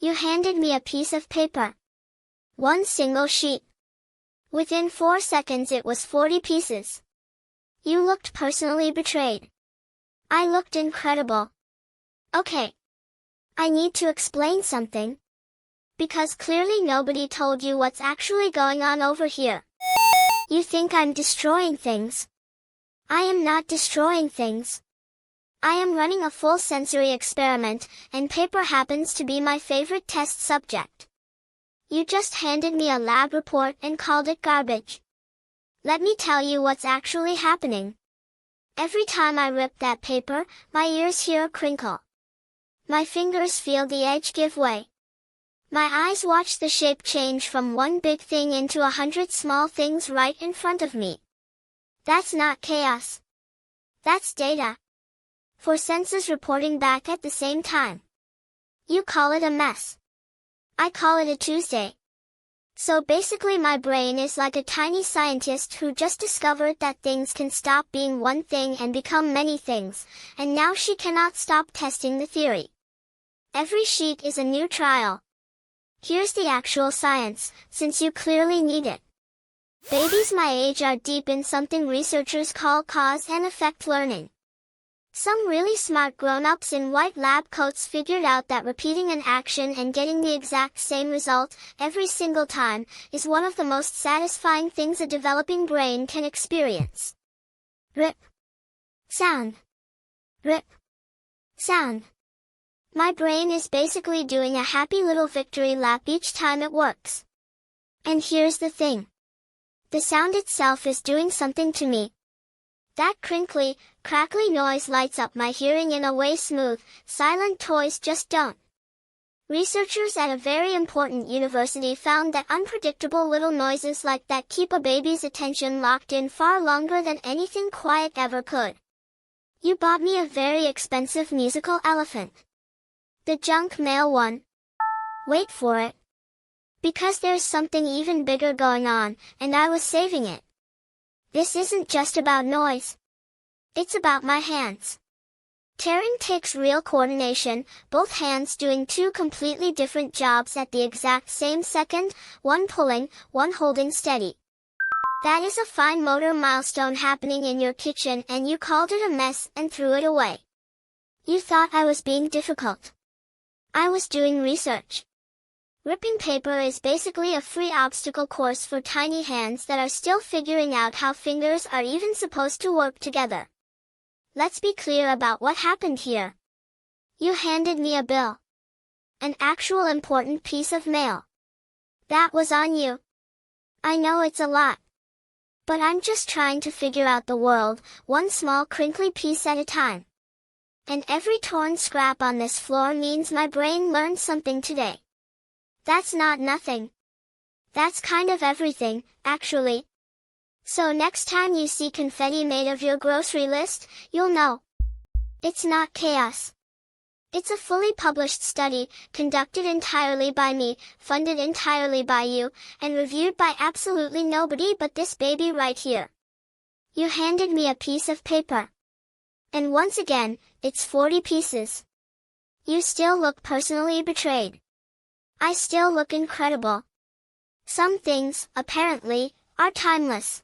You handed me a piece of paper. One single sheet. Within 4 seconds it was 40 pieces. You looked personally betrayed. I looked incredible. Okay. I need to explain something. Because clearly nobody told you what's actually going on over here. You think I'm destroying things. I am not destroying things. I am running a full sensory experiment, and paper happens to be my favorite test subject. You just handed me a lab report and called it garbage. Let me tell you what's actually happening. Every time I rip that paper, my ears hear a crinkle. My fingers feel the edge give way. My eyes watch the shape change from one big thing into 100 small things right in front of me. That's not chaos. That's data. For senses reporting back at the same time. You call it a mess. I call it a Tuesday. So basically my brain is like a tiny scientist who just discovered that things can stop being one thing and become many things, and now she cannot stop testing the theory. Every sheet is a new trial. Here's the actual science, since you clearly need it. Babies my age are deep in something researchers call cause and effect learning. Some really smart grown-ups in white lab coats figured out that repeating an action and getting the exact same result every single time is one of the most satisfying things a developing brain can experience. Rip. Sound. Rip. Sound. My brain is basically doing a happy little victory lap each time it works. And here's the thing. The sound itself is doing something to me. That crinkly, crackly noise lights up my hearing in a way smooth, silent toys just don't. Researchers at a very important university found that unpredictable little noises like that keep a baby's attention locked in far longer than anything quiet ever could. You bought me a very expensive musical elephant. The junk mail one. Wait for it. Because there's something even bigger going on, and I was saving it. This isn't just about noise. It's about my hands. Tearing takes real coordination, both hands doing two completely different jobs at the exact same second, one pulling, one holding steady. That is a fine motor milestone happening in your kitchen, and you called it a mess and threw it away. You thought I was being difficult. I was doing research. Ripping paper is basically a free obstacle course for tiny hands that are still figuring out how fingers are even supposed to work together. Let's be clear about what happened here. You handed me a bill. An actual important piece of mail. That was on you. I know it's a lot. But I'm just trying to figure out the world, one small crinkly piece at a time. And every torn scrap on this floor means my brain learned something today. That's not nothing. That's kind of everything, actually. So next time you see confetti made of your grocery list, you'll know. It's not chaos. It's a fully published study, conducted entirely by me, funded entirely by you, and reviewed by absolutely nobody but this baby right here. You handed me a piece of paper. And once again, it's 40 pieces. You still look personally betrayed. I still look incredible. Some things, apparently, are timeless.